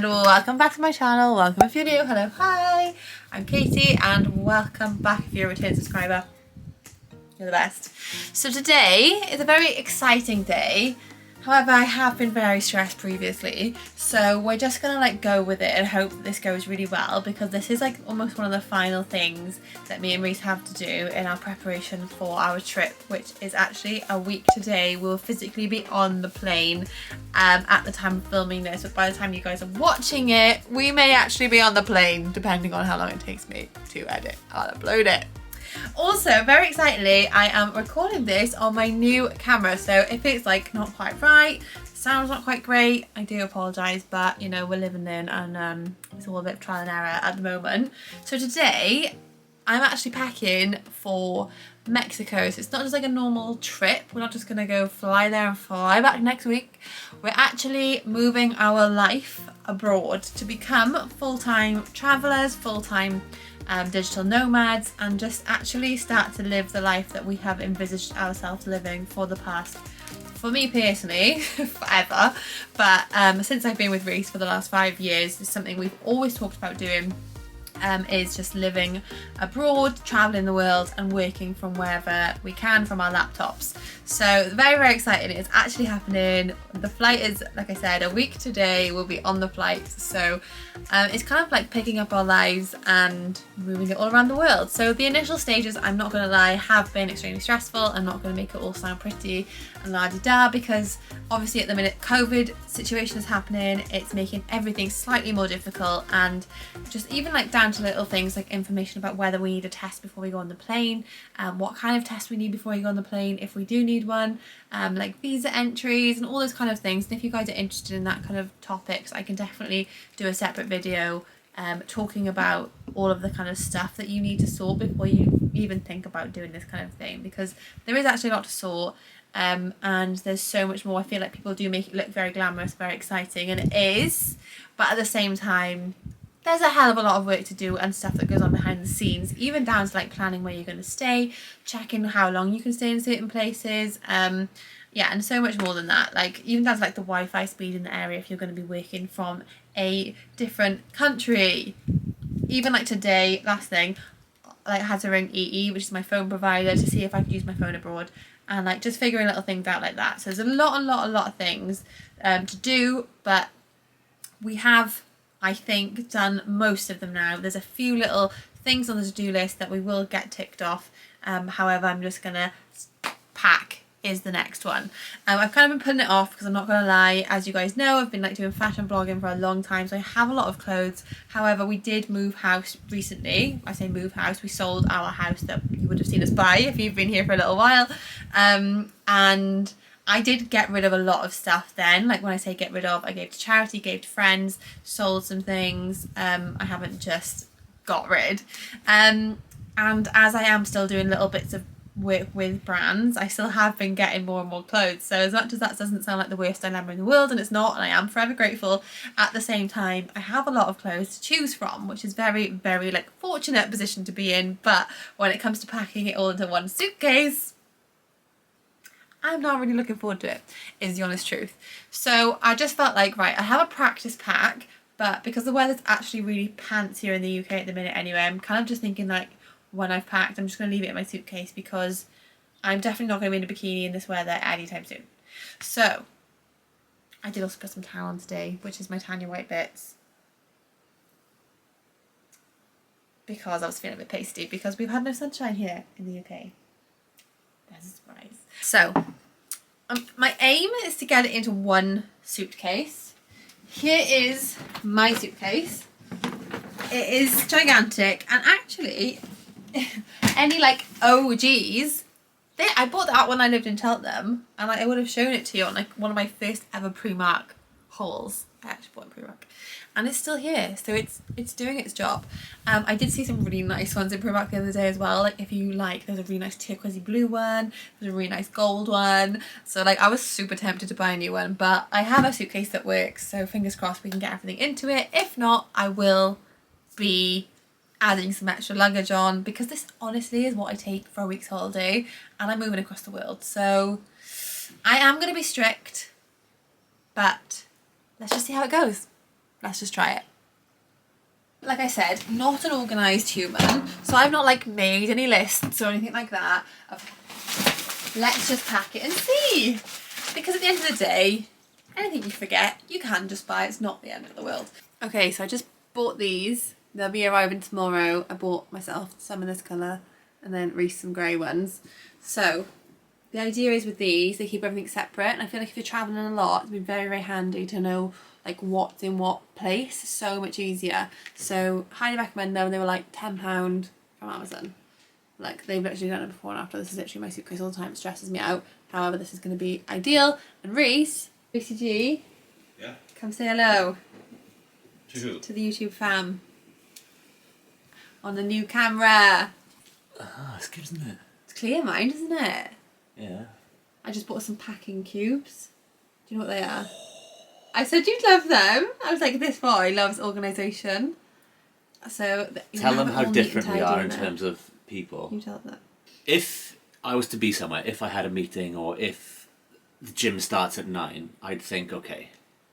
welcome back to my channel. Welcome if you're new. Hello, hi, I'm Katie and welcome back if you're a return subscriber. You're the best. So today is a very exciting day. However, I have been very stressed previously, so we're just gonna like go with it and hope that this goes really well, because this is like almost one of the final things that me and Reese have to do in our preparation for our trip, which is actually a week today. We'll physically be on the plane at the time of filming this, but by the time you guys are watching it, we may actually be on the plane, depending on how long it takes me to edit and upload it. Also, very excitedly, I am recording this on my new camera, so if it's like not quite right, sound's not quite great, I do apologise, but you know, we're living in and it's all a bit of trial and error at the moment. So today, I'm actually packing for Mexico, so it's not just like a normal trip. We're not just gonna go fly there and fly back next week. We're actually moving our life abroad to become full-time travellers, full-time digital nomads, and just actually start to live the life that we have envisaged ourselves living for the past, for me personally, forever, but since I've been with Reese for the last 5 years, it's something we've always talked about doing. Is just living abroad, traveling the world and working from wherever we can from our laptops. So very, very excited. It's actually happening. The flight is, like I said, a week today. We'll be on the flight. So it's kind of like picking up our lives and moving it all around the world. So the initial stages, I'm not going to lie, have been extremely stressful. I'm not going to make it all sound pretty and la-di-da, because obviously at the minute COVID situation is happening. It's making everything slightly more difficult, and just even like down to little things like information about whether we need a test before we go on the plane, what kind of test we need before we go on the plane if we do need one, like visa entries and all those kind of things. And if you guys are interested in that kind of topics, I can definitely do a separate video talking about all of the kind of stuff that you need to sort before you even think about doing this kind of thing, because there is actually a lot to sort. And there's so much more. I feel like people do make it look very glamorous, very exciting, and it is, but at the same time there's a hell of a lot of work to do and stuff that goes on behind the scenes, even down to like planning where you're going to stay, checking how long you can stay in certain places, yeah, and so much more than that, like even down to like the Wi-Fi speed in the area if you're going to be working from a different country. Even like today, last thing, like I had to ring EE, which is my phone provider, to see if I could use my phone abroad, and like just figuring little things out like that. So there's a lot of things to do, but we have, I think, done most of them now. There's a few little things on the to-do list that we will get ticked off. However, I'm just gonna pack is the next one. I've kind of been putting it off because I'm not gonna lie, as you guys know, I've been like doing fashion blogging for a long time, so I have a lot of clothes. However, we did move house recently. I say move house, we sold our house that you would have seen us buy if you've been here for a little while, and I did get rid of a lot of stuff then. Like when I say get rid of, I gave to charity, gave to friends, sold some things. I haven't just got rid. And as I am still doing little bits of work with brands, I still have been getting more and more clothes. So as much as that doesn't sound like the worst dilemma in the world, and it's not, and I am forever grateful, at the same time I have a lot of clothes to choose from, which is very, very like fortunate position to be in. But when it comes to packing it all into one suitcase, I'm not really looking forward to it, is the honest truth. So I just felt like, right, I have a practice pack, but because the weather's actually really pants here in the UK at the minute anyway, I'm kind of just thinking like, when I've packed, I'm just going to leave it in my suitcase, because I'm definitely not going to be in a bikini in this weather anytime soon. So I did also put some tan on today, which is my Tanya White bits, because I was feeling a bit pasty, because we've had no sunshine here in the UK. That's a surprise. So my aim is to get it into one suitcase. Here is my suitcase. It is gigantic, and actually any like OGs, I bought that when I lived in Cheltenham, and I would have shown it to you on like one of my first ever Primark hauls. I actually bought a Primark, and it's still here, so it's doing its job. I did see some really nice ones in Primark the other day as well. Like if you like, there's a really nice turquoisey blue one, there's a really nice gold one. So like I was super tempted to buy a new one, but I have a suitcase that works, so fingers crossed we can get everything into it. If not, I will be adding some extra luggage on, because this honestly is what I take for a week's holiday, and I'm moving across the world. So I am going to be strict, but let's just see how it goes. let's just try it. Like I said, not an organised human, so I've not like made any lists or anything like that of let's just pack it and see. Because at the end of the day, anything you forget, you can just buy. It's not the end of the world. Okay, so I just bought these. They'll be arriving tomorrow. I bought myself some in this colour and then Reese some grey ones. So the idea is with these, they keep everything separate, and I feel like if you're travelling a lot, it'd be very, very handy to know like what's in what place. So much easier. So highly recommend them. They were like £10 from Amazon. Like they've literally done it before and after. This is literally my suitcase all the time. It stresses me out. However, this is going to be ideal. And Reese, G, yeah, come say hello to who? to the YouTube fam on the new camera. Ah, it's good, isn't it? It's clear mind, isn't it? Yeah. I just bought some packing cubes. Do you know what they are? I said you'd love them. I was like, this boy loves organisation. So tell them how different we are in terms of people. You tell them that. If I was to be somewhere, if I had a meeting or if the gym starts at 9, I'd think, okay,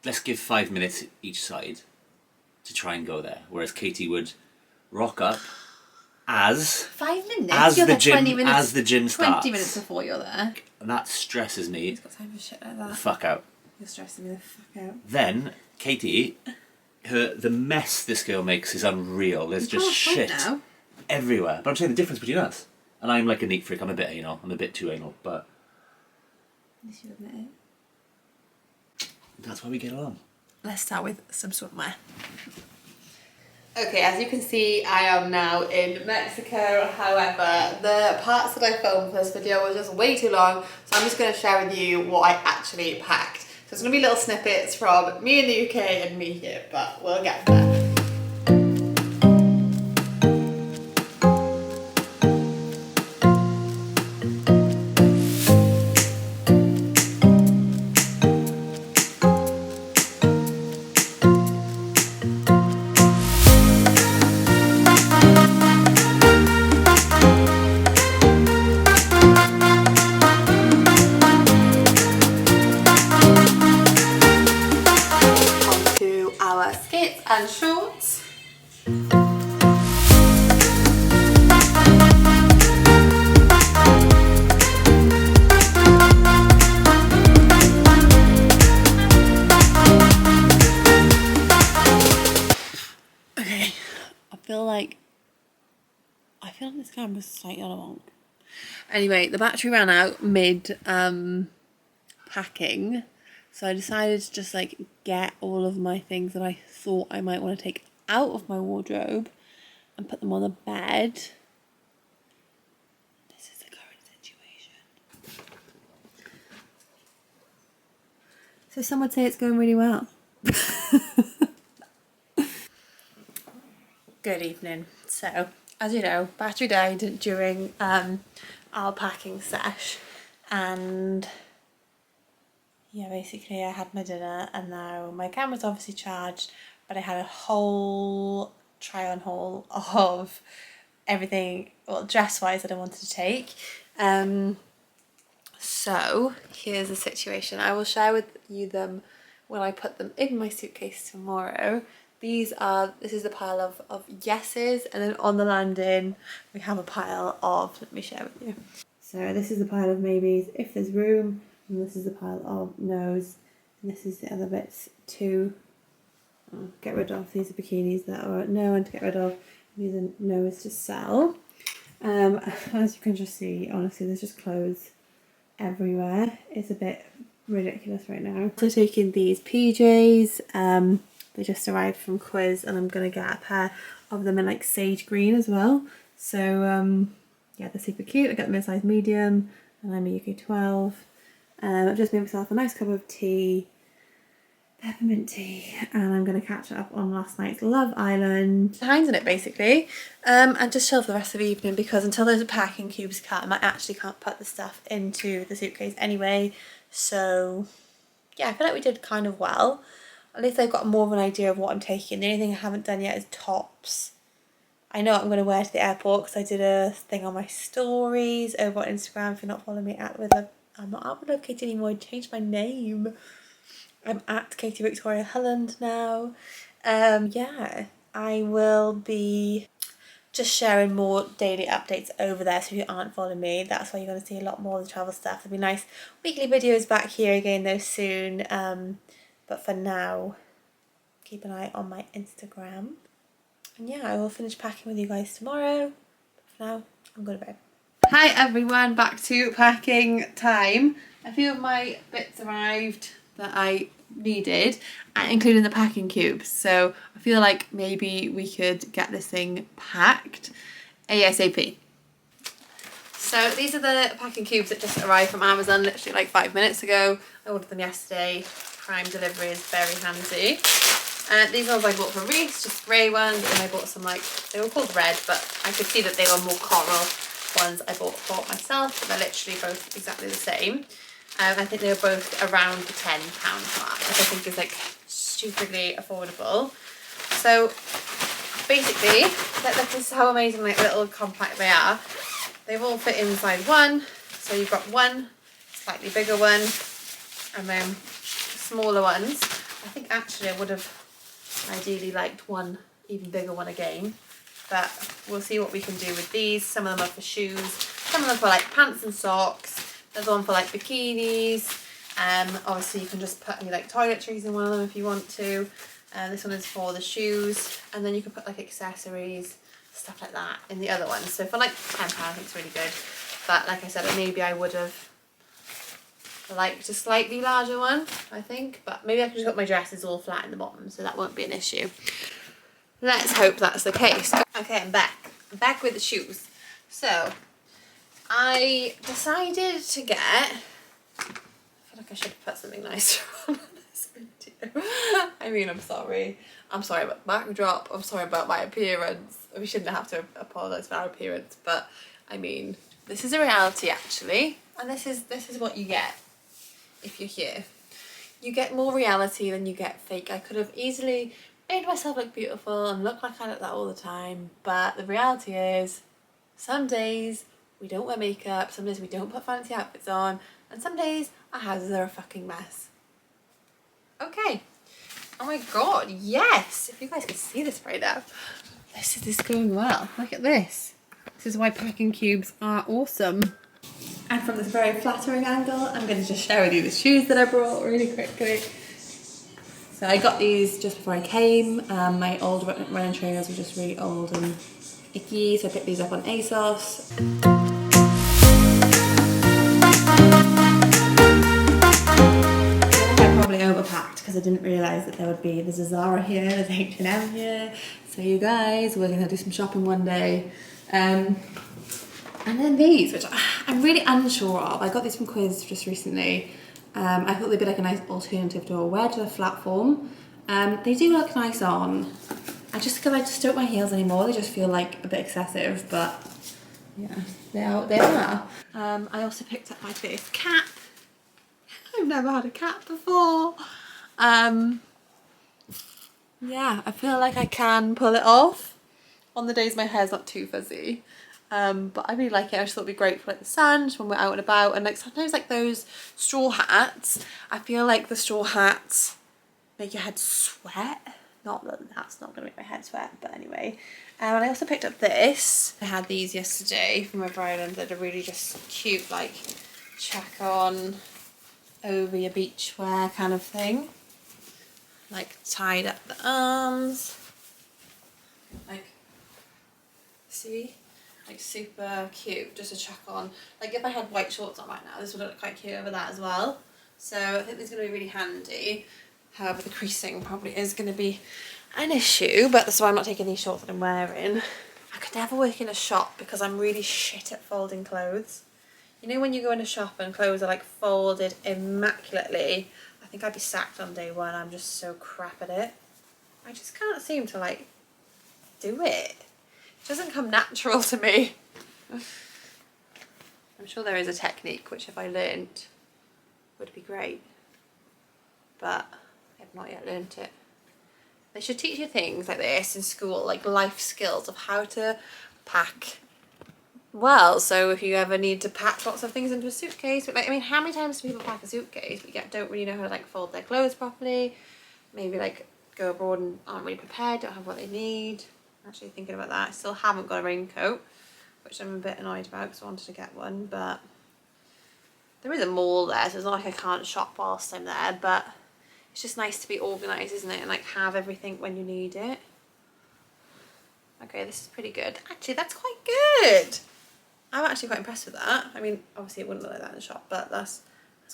let's give 5 minutes each side to try and go there. Whereas Katie would rock up as 5 minutes? as You're the there gym 20 minutes, as the gym starts. 20 minutes before you're there. And that stresses me He's got time for shit like the that. fuck out. You're stressing me the fuck out. Then Katie, the mess this girl makes is unreal. There's just shit now. everywhere. But I'm saying the difference between us. And I'm like a neat freak. I'm a bit anal. I'm a bit too anal. But You should admit it. that's why we get along. Let's start with some swimwear. Okay, as you can see, I am now in Mexico. However, the parts that I filmed for this video was just way too long, so I'm just going to share with you what I actually packed. So it's going to be little snippets from me in the UK and me here, but we'll get there. Skits and shorts. Okay, I feel like this camera's slightly on a wonk. Anyway, the battery ran out mid packing. So I decided to just like get all of my things that I thought I might want to take out of my wardrobe and put them on the bed. This is the current situation. So some would say it's going really well. Good evening. So, as you know, battery died during our packing sesh, and yeah, basically I had my dinner and now my camera's obviously charged, but I had a whole try on haul of everything, well, dress wise that I wanted to take. So here's the situation. I will share with you them when I put them in my suitcase tomorrow. This is the pile of yeses, and then on the landing we have a pile of, let me share with you. So this is the pile of maybes if there's room. And this is the pile of no's, and this is the other bits to get rid of. These are bikinis that are no and to get rid of. These are no's to sell. As you can just see, honestly, there's just clothes everywhere. It's a bit ridiculous right now. So taking these PJs, they just arrived from Quiz, and I'm gonna get a pair of them in like sage green as well. So yeah, they're super cute. I got them in size medium, and I'm a UK 12. I've just made myself a nice cup of tea, peppermint tea, and I'm going to catch up on last night's Love Island. Behind in it basically, and just chill for the rest of the evening, because until those packing cubes come, I actually can't put the stuff into the suitcase anyway. So yeah, I feel like we did kind of well. At least I've got more of an idea of what I'm taking. The only thing I haven't done yet is tops. I know what I'm going to wear to the airport because I did a thing on my stories over on Instagram. If you're not following me, I'm not at with Love Katie anymore. I changed my name. I'm at Katie Victoria Holland now. Yeah, I will be just sharing more daily updates over there, so if you aren't following me, that's why you're going to see a lot more of the travel stuff. There'll be nice weekly videos back here again though soon, but for now, keep an eye on my Instagram. And yeah, I will finish packing with you guys tomorrow. But for now, I'm going to bed. Hi everyone, back to packing time. A few of my bits arrived that I needed, including the packing cubes. So I feel like maybe we could get this thing packed ASAP. So these are the packing cubes that just arrived from Amazon literally like 5 minutes ago. I ordered them yesterday. Prime delivery is very handy. These ones I bought from Reese, just grey ones, and I bought some like, they were called red, but I could see that they were more coral ones I bought myself, but they're literally both exactly the same. I think they were both around the £10 mark, which I think is like stupidly affordable. So basically, this is how amazing like little compact they are. They've all fit inside one, so you've got one slightly bigger one, and then smaller ones. I think actually I would have ideally liked one even bigger one again, but we'll see what we can do with these. Some of them are for shoes, some of them for like pants and socks. There's one for like bikinis. Obviously you can just put any like toiletries in one of them if you want to. This one is for the shoes, and then you can put like accessories, stuff like that in the other one. So for like £10 I think it's really good, but like I said, maybe I would have liked a slightly larger one, I think, but maybe I can just put my dresses all flat in the bottom, so that won't be an issue. Let's hope that's the case. Okay, I'm back. I'm back with the shoes. So, I decided to get, I feel like I should have put something nicer on this video. I mean, I'm sorry. I'm sorry about the backdrop. I'm sorry about my appearance. We shouldn't have to apologise for our appearance, but I mean, this is a reality actually, and this is what you get if you're here. You get more reality than you get fake. I could have easily made myself look beautiful and look like I look that all the time, but the reality is some days we don't wear makeup, some days we don't put fancy outfits on, and some days our houses are a fucking mess. Okay. Oh my god, yes! If you guys can see this right now. This is going well. Look at this. This is why packing cubes are awesome. And from this very flattering angle, I'm going to just share with you the shoes that I brought really quickly. So I got these just before I came. My old running trainers were just really old and icky, so I picked these up on ASOS. I probably overpacked because I didn't realise that there would be, there's a Zara here, there's H&M here. So you guys, we're going to do some shopping one day. And then these, which I'm really unsure of. I got these from Quiz just recently. I thought they'd be like a nice alternative to a wedge or a flat form. They do look nice on. Because I just don't wear heels anymore. They just feel like a bit excessive, but yeah, they are what they are. I also picked up my first cap. I've never had a cap before. Yeah, I feel like I can pull it off on the days my hair's not too fuzzy. But I really like it. I just thought it'd be great for like the sun, just when we're out and about, and like sometimes like those straw hats, I feel like the straw hats make your head sweat. Not that that's not gonna make my head sweat, but anyway. And I also picked up this. I had these yesterday from Over Island that are really just cute, like check on over your beachwear kind of thing. Like tied up the arms. Like, see? Like super cute, just to chuck on. Like if I had white shorts on right now, this would look quite cute over that as well. So I think this is going to be really handy. However, the creasing probably is going to be an issue, but that's why I'm not taking these shorts that I'm wearing. I could never work in a shop because I'm really shit at folding clothes. You know when you go in a shop and clothes are like folded immaculately, I think I'd be sacked on day one. I'm just so crap at it. I just can't seem to like do it. It doesn't come natural to me. I'm sure there is a technique which if I learnt would be great, but I've not yet learnt it. They should teach you things like this in school, like life skills of how to pack well. So if you ever need to pack lots of things into a suitcase, but like, I mean, how many times do people pack a suitcase but yet don't really know how to like fold their clothes properly? Maybe like go abroad and aren't really prepared, don't have what they need. I'm actually thinking about that. I still haven't got a raincoat, which I'm a bit annoyed about because I wanted to get one, but there is a mall there, so it's not like I can't shop whilst I'm there, but it's just nice to be organised, isn't it? And like have everything when you need it. Okay, this is pretty good. Actually, that's quite good. I'm actually quite impressed with that. I mean, obviously it wouldn't look like that in the shop, but that's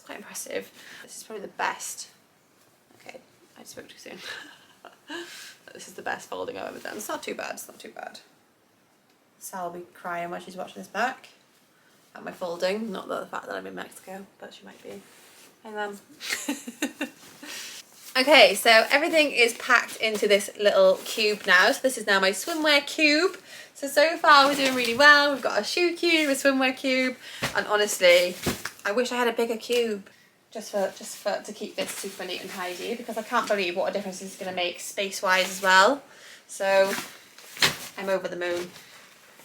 quite impressive. This is probably the best. Okay, I spoke too soon. This is the best folding I've ever done. It's not too bad, it's not too bad. Sal will be crying when she's watching this back at my folding. Not the fact that I'm in Mexico, but she might be. Hey, Mum. Okay, so everything is packed into this little cube now. So this is now my swimwear cube. So far we're doing really well. We've got a shoe cube, a swimwear cube, and honestly, I wish I had a bigger cube just to keep this super neat and tidy, because I can't believe what a difference this is going to make space-wise as well. So I'm over the moon.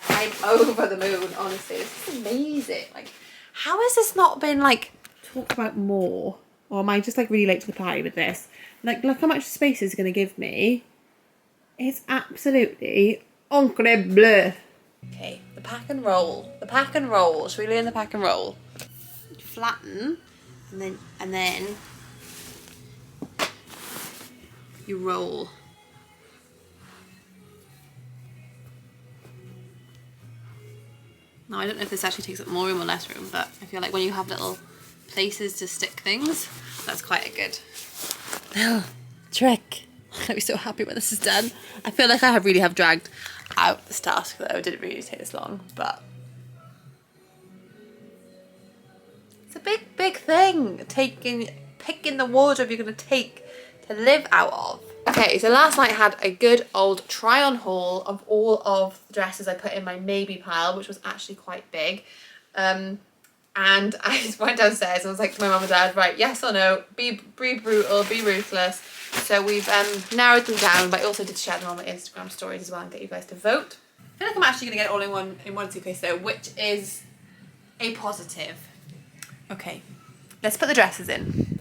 I'm over the moon, honestly. This is amazing. Like, how has this not been like talked about more? Or am I just like really late to the party with this? Like, look how much space it's going to give me. It's absolutely incredible. Okay, the pack and roll. The pack and roll. Should we learn the pack and roll? Flatten, and then you roll. Now, I don't know if this actually takes up more room or less room, but I feel like when you have little places to stick things, that's quite a good trick. I'll be so happy when this is done. I feel like I really have dragged out this task though. It didn't really take this long, but it's a big thing. Picking the wardrobe you're gonna take to live out of. Okay, so last night I had a good old try on haul of all of the dresses I put in my maybe pile, which was actually quite big. And I just went downstairs and was like to my mum and dad, right, yes or no, be brutal, be ruthless. So we've narrowed them down, but I also did share them on my Instagram stories as well and get you guys to vote. I feel like I'm actually going to get it all in one suitcase though, which is a positive. Okay, let's put the dresses in.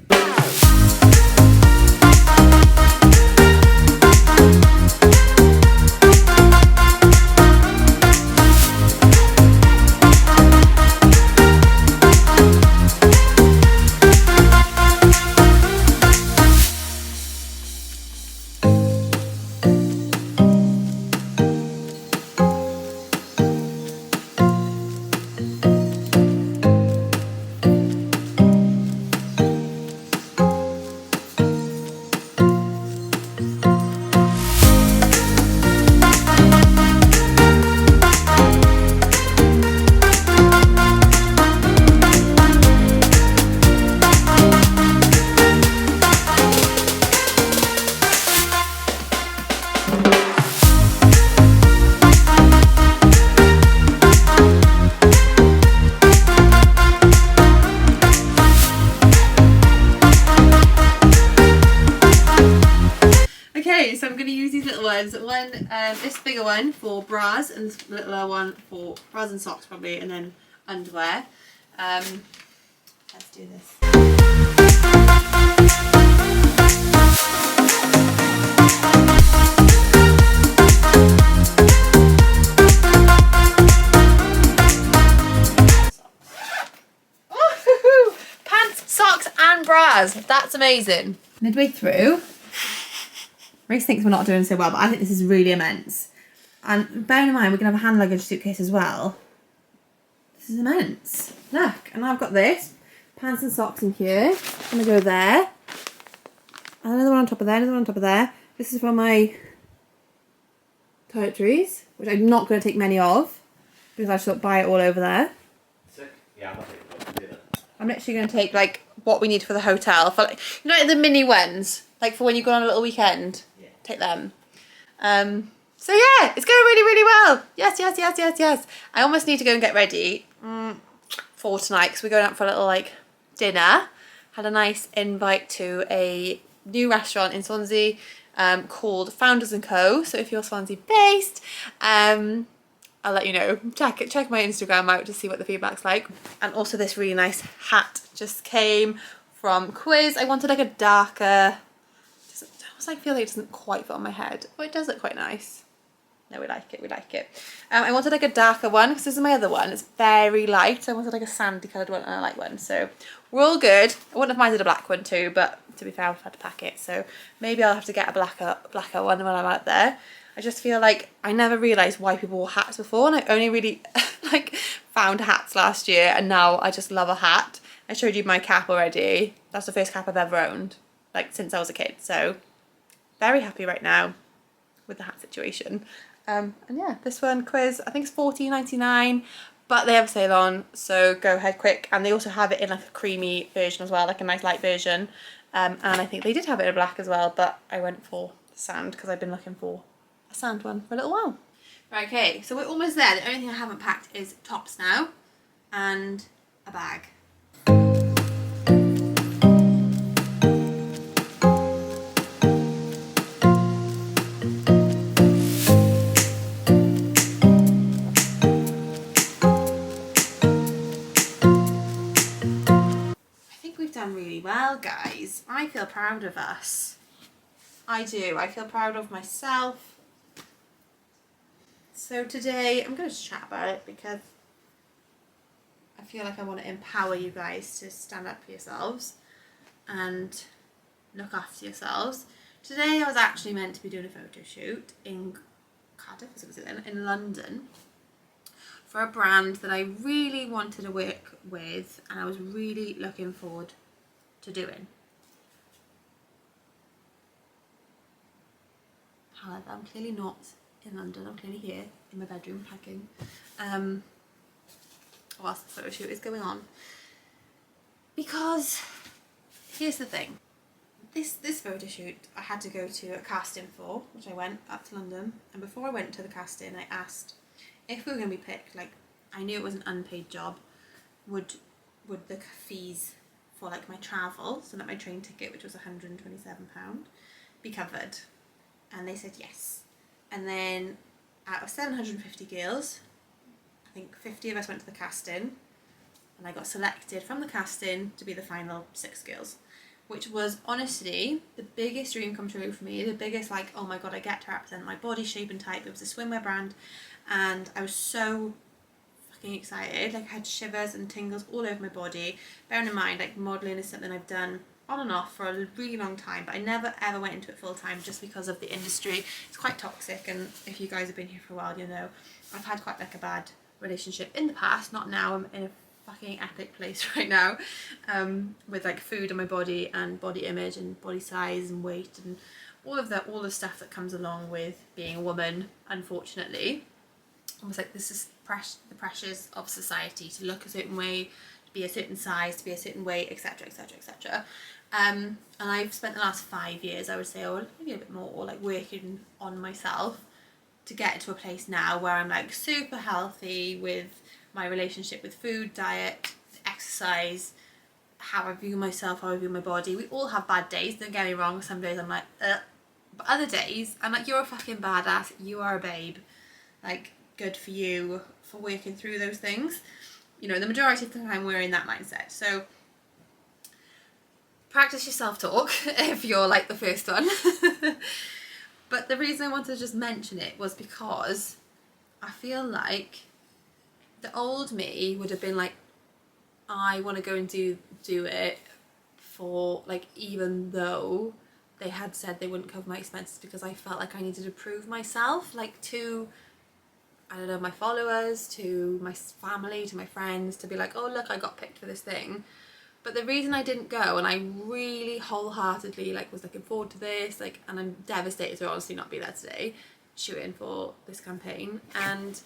So I'm going to use these little ones. This bigger one for bras, and this littler one for bras and socks probably, and then underwear. Let's do this. Pants, socks and bras. That's amazing. Midway through, Reese thinks we're not doing so well, but I think this is really immense. And bearing in mind, we're going to have a hand luggage suitcase as well. This is immense. Look, and I've got this. Pants and socks in here. I'm going to go there. And another one on top of there, another one on top of there. This is for my toiletries, which I'm not going to take many of, because I just thought buy it all over there. Sick. Yeah, I'm not taking it. I'm literally going to take like what we need for the hotel. For like, you know, like the mini ones, like for when you go on a little weekend. Yeah. Take them. So yeah, it's going really, really well. Yes, yes, yes, yes, yes. I almost need to go and get ready for tonight because we're going out for a little like dinner. Had a nice invite to a new restaurant in Swansea called Founders & Co. So if you're Swansea based, I'll let you know. Check my Instagram out to see what the feedback's like. And also this really nice hat just came from Quiz. I wanted like a darker, I feel like it doesn't quite fit on my head. Oh, it does look quite nice. No, we like it, we like it. I wanted like a darker one because this is my other one. It's very light. I wanted like a sandy coloured one and a light one. So we're all good. I wouldn't have minded a black one too, but to be fair, I've had to pack it. So maybe I'll have to get a blacker one when I'm out there. I just feel like I never realised why people wore hats before, and I only really like found hats last year, and now I just love a hat. I showed you my cap already. That's the first cap I've ever owned, like since I was a kid. So very happy right now with the hat situation. And yeah, this one, quiz, I think it's $14.99, but they have a sale on, so go ahead quick. And they also have it in like a creamy version as well, like a nice light version. And I think they did have it in black as well, but I went for sand because I've been looking for a sand one for a little while. Right, okay, so we're almost there. The only thing I haven't packed is tops now and a bag. Done really well, guys. I feel proud of us. I do. I feel proud of myself. So today I'm going to chat about it because I feel like I want to empower you guys to stand up for yourselves and look after yourselves. Today I was actually meant to be doing a photo shoot in Cardiff, was it in London, for a brand that I really wanted to work with and I was really looking forward to doing. However, I'm clearly not in London. I'm clearly here in my bedroom packing whilst the photo shoot is going on. Because here's the thing. This photo shoot I had to go to a casting for, which I went up to London, and before I went to the casting I asked if we were going to be picked, like I knew it was an unpaid job, would the fees for like my travel, so not my train ticket, which was £127, be covered? And they said yes. And then out of 750 girls, I think 50 of us went to the casting, and I got selected from the casting to be the final 6 girls, which was honestly the biggest dream come true for me. The biggest, like, oh my god, I get to represent my body shape and type. It was a swimwear brand, and I was so excited. Like I had shivers and tingles all over my body. Bearing in mind, like modelling is something I've done on and off for a really long time, but I never ever went into it full time just because of the industry. It's quite toxic, and if you guys have been here for a while, you know I've had quite like a bad relationship in the past. Not now. I'm in a fucking epic place right now, with like food and my body and body image and body size and weight and all the stuff that comes along with being a woman, unfortunately. Almost like this is the pressures of society to look a certain way, to be a certain size, to be a certain weight, etc, etc, etc. And I've spent the last 5 years, I would say, or maybe a bit more, like working on myself to get to a place now where I'm like super healthy with my relationship with food, diet, exercise, how I view myself, how I view my body. We all have bad days, don't get me wrong. Some days I'm like, but other days I'm like, you're a fucking badass, you are a babe, like good for you for working through those things. You know, the majority of the time we're in that mindset. So practice your self-talk if you're like the first one. But the reason I wanted to just mention it was because I feel like the old me would have been like, I want to go and do it for, like, even though they had said they wouldn't cover my expenses, because I felt like I needed to prove myself, like to, I don't know, my followers, to my family, to my friends, to be like, oh look, I got picked for this thing. But the reason I didn't go, and I really wholeheartedly like was looking forward to this, like, and I'm devastated to honestly not be there today shooting for this campaign. And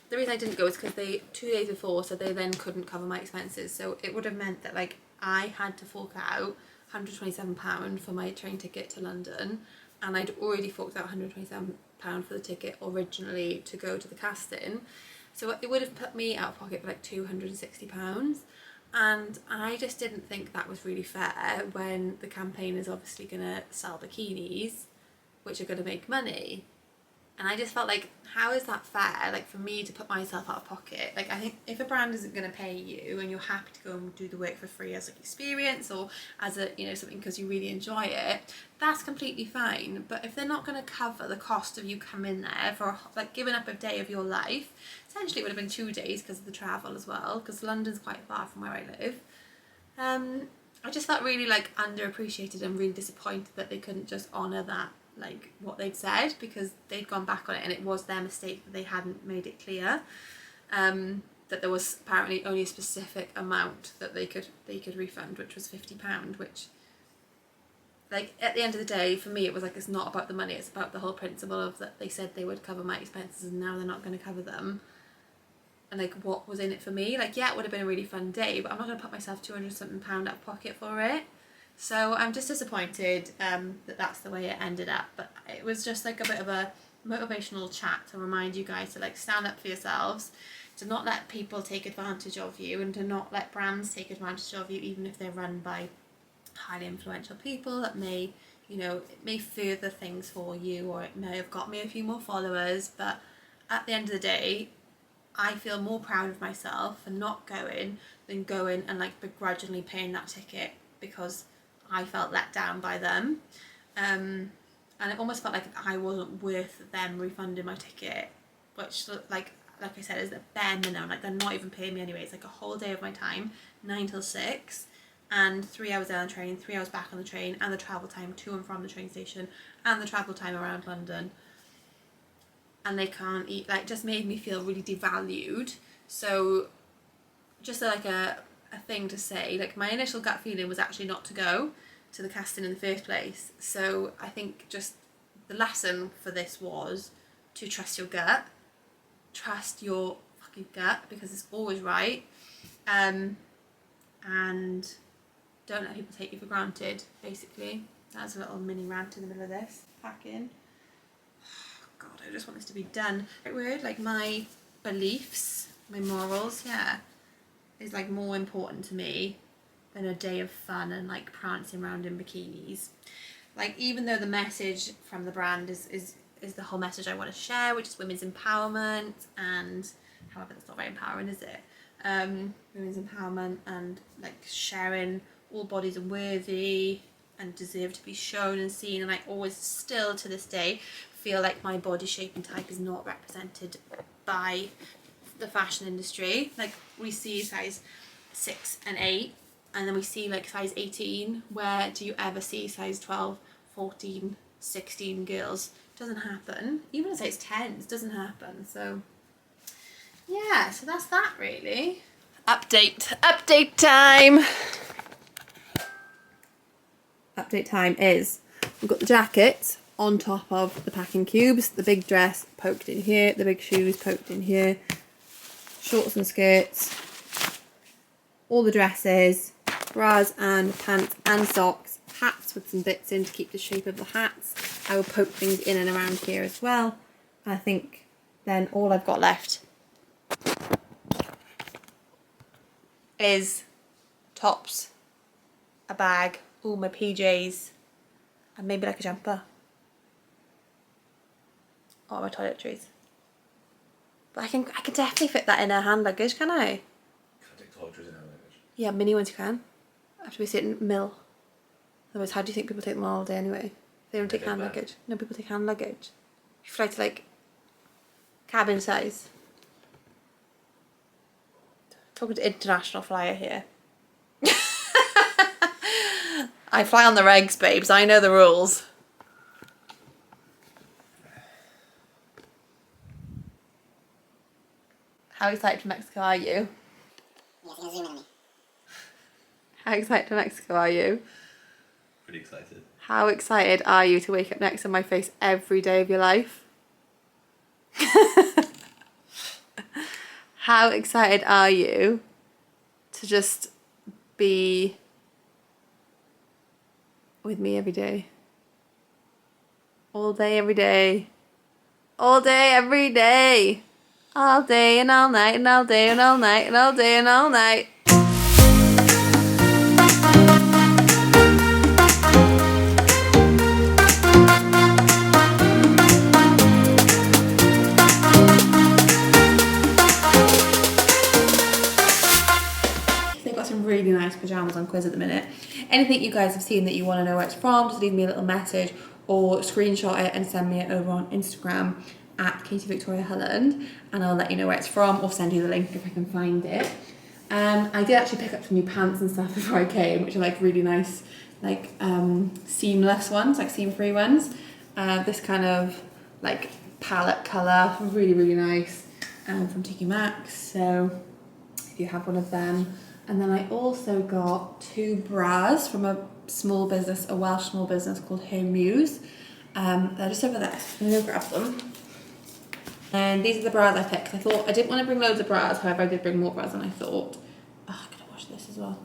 the reason I didn't go is because they 2 days before said they then couldn't cover my expenses, so it would have meant that like I had to fork out £127 for my train ticket to London, and I'd already forked out £127 for the ticket originally to go to the casting, so it would have put me out of pocket for like £260. And I just didn't think that was really fair when the campaign is obviously going to sell bikinis, which are going to make money. And I just felt like, how is that fair, like for me to put myself out of pocket? Like, I think if a brand isn't going to pay you and you're happy to go and do the work for free as an experience or as a, you know, something because you really enjoy it, that's completely fine. But if they're not going to cover the cost of you coming there for like giving up a day of your life, essentially it would have been 2 days because of the travel as well, because London's quite far from where I live. I just felt really like underappreciated and really disappointed that they couldn't just honour that, like what they'd said, because they'd gone back on it and it was their mistake that they hadn't made it clear that there was apparently only a specific amount that they could refund, which was £50, which, like, at the end of the day, for me it was like, it's not about the money, it's about the whole principle of that they said they would cover my expenses and now they're not going to cover them. And like, what was in it for me? Like, yeah, it would have been a really fun day, but I'm not going to put myself £200 something out of pocket for it. So I'm just disappointed that that's the way it ended up. But it was just like a bit of a motivational chat to remind you guys to like stand up for yourselves, to not let people take advantage of you, and to not let brands take advantage of you, even if they're run by highly influential people that may, you know, it may further things for you, or it may have got me a few more followers. But at the end of the day, I feel more proud of myself for not going than going and like begrudgingly paying that ticket because I felt let down by them. And it almost felt like I wasn't worth them refunding my ticket, which like I said is the bare minimum. Like, they're not even paying me anyway. It's like a whole day of my time, 9 till 6, and 3 hours there on the train, 3 hours back on the train, and the travel time to and from the train station, and the travel time around London. And they can't eat, like, just made me feel really devalued. So just like a thing to say, like, my initial gut feeling was actually not to go to the casting in the first place. So I think just the lesson for this was to trust your gut, trust your fucking gut, because it's always right, and don't let people take you for granted, basically. That's a little mini rant in the middle of this. Back in. God, I just want this to be done. Right word, like, my beliefs, my morals, yeah, is like more important to me than a day of fun and like prancing around in bikinis. Like, even though the message from the brand is the whole message I want to share, which is women's empowerment, and however that's not very empowering, is it? Women's empowerment and like sharing all bodies are worthy and deserve to be shown and seen, and I always still to this day feel like my body shape and type is not represented by the fashion industry. Like, we see size 6 and 8, and then we see like size 18. Where do you ever see size 12, 14, 16 girls? Doesn't happen. Even a size 10 doesn't happen. So yeah, so that's that really. Update time. Update time is, we've got the jacket on top of the packing cubes, the big dress poked in here, the big shoes poked in here, shorts and skirts, all the dresses, bras and pants and socks, hats with some bits in to keep the shape of the hats. I will poke things in and around here as well. I think then all I've got left is tops, a bag, all my PJs, and maybe like a jumper. Or my toiletries. But I can definitely fit that in a hand luggage, can I? Can't take toiletries in hand luggage. Yeah, mini ones you can. After we sit in mill. Otherwise, how do you think people take them all day anyway? They don't take hand luggage. No, people take hand luggage. You fly to like cabin size. Talking to international flyer here. I fly on the regs, babes. I know the rules. How excited for Mexico are you? Yeah, if you can zoom in on me. How excited for Mexico are you? Pretty excited. How excited are you to wake up next to my face every day of your life? How excited are you to just be with me every day? All day, every day. All day, every day. All day and all night and all day and all night and all day and all night. quiz at the minute. Anything you guys have seen that you want to know where it's from, just leave me a little message or screenshot it and send me it over on Instagram at Katie Victoria Holland, and I'll let you know where it's from or send you the link if I can find it. I did actually pick up some new pants and stuff before I came, which are like really nice, like seamless ones, like seam-free ones. This kind of like palette colour, really, really nice, from TK Maxx, so if you have one of them. And then I also got 2 bras from a small business, a Welsh small business called Home Muse. They're just over there, so I'm gonna go grab them. And these are the bras I picked. I thought I didn't want to bring loads of bras, however I did bring more bras than I thought. Oh, I'm gonna wash this as well.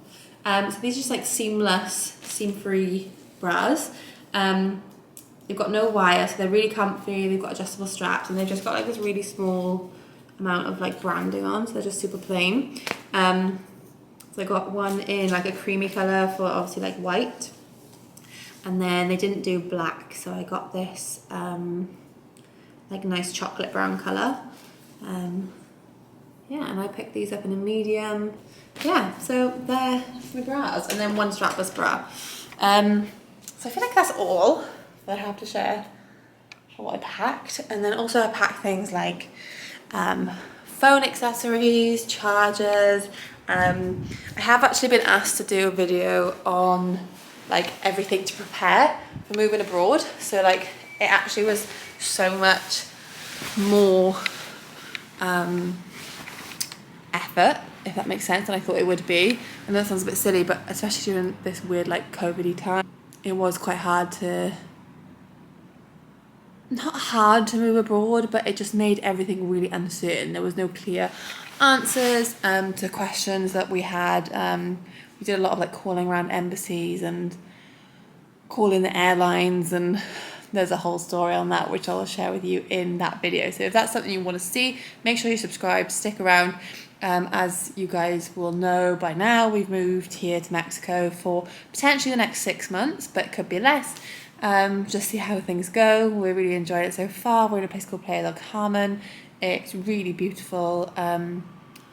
So these are just like seamless, seam-free bras. They've got no wire, so they're really comfy. They've got adjustable straps, and they've just got like this really small amount of like branding on, so they're just super plain. So I got one in like a creamy colour for obviously like white, and then they didn't do black, so I got this like nice chocolate brown colour. Yeah, and I picked these up in a medium. Yeah, so they're my bras, and then one strapless bra. So I feel like that's all that I have to share for what I packed. And then also I packed things like phone accessories, chargers. I have actually been asked to do a video on like everything to prepare for moving abroad. So like it actually was so much more effort, if that makes sense, than I thought it would be. I know that sounds a bit silly, but especially during this weird like COVID-y time, it was quite hard to, not hard to move abroad, but it just made everything really uncertain. There was no clear answers to questions that we had. We did a lot of like calling around embassies and calling the airlines, and there's a whole story on that which I'll share with you in that video. So if that's something you want to see, make sure you subscribe, stick around. As you guys will know by now, we've moved here to Mexico for potentially the next 6 months, but it could be less. Just see how things go. We're really enjoying it so far. We're in a place called Playa del Carmen. It's really beautiful.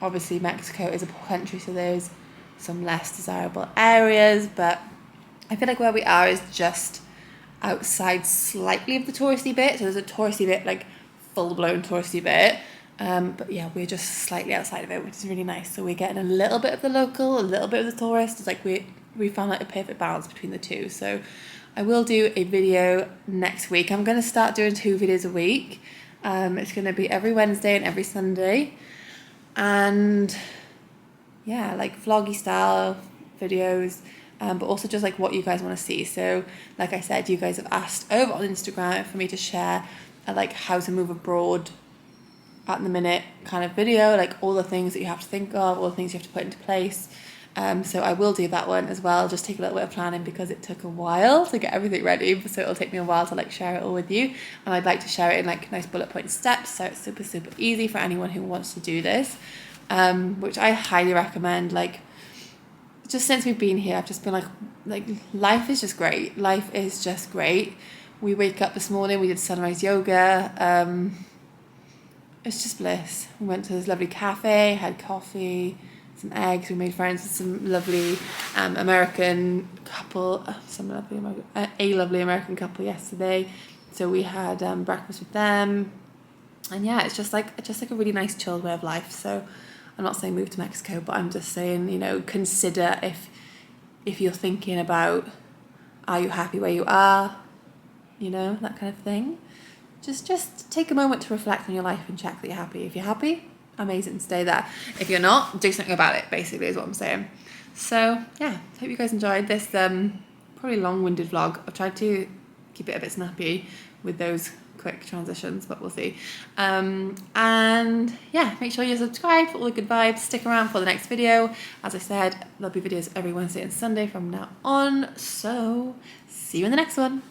Obviously Mexico is a poor country, so there's some less desirable areas, but I feel like where we are is just outside slightly of the touristy bit. So there's a touristy bit, like full-blown touristy bit. But yeah, we're just slightly outside of it, which is really nice. So we're getting a little bit of the local, a little bit of the tourist. It's like we found like a perfect balance between the two. So I will do a video next week. I'm going to start doing 2 videos a week. It's going to be every Wednesday and every Sunday. And yeah, like vloggy style videos, but also just like what you guys want to see. So like I said, you guys have asked over on Instagram for me to share like how to move abroad at the minute kind of video, like all the things that you have to think of, all the things you have to put into place. So I will do that one as well. Just take a little bit of planning because it took a while to get everything ready, so it'll take me a while to like share it all with you, and I'd like to share it in like nice bullet point steps, so it's super easy for anyone who wants to do this, which I highly recommend. Like just since we've been here, I've just been like life is just great. Life is just great. We wake up this morning, we did sunrise yoga. It's just bliss. We went to this lovely cafe, had coffee, some eggs. We made friends with some lovely American couple, a lovely American couple yesterday. So we had breakfast with them, and yeah, it's just like a really nice chilled way of life. So I'm not saying move to Mexico, but I'm just saying, you know, consider if you're thinking about, are you happy where you are, you know, that kind of thing. Just take a moment to reflect on your life and check that you're happy. If you're happy, amazing, stay there. If you're not, do something about it, basically, is what I'm saying. So yeah, hope you guys enjoyed this probably long-winded vlog. I've tried to keep it a bit snappy with those quick transitions, but we'll see. And yeah, make sure you subscribe for all the good vibes. Stick around for the next video. As I said, there'll be videos every Wednesday and Sunday from now on. So see you in the next one.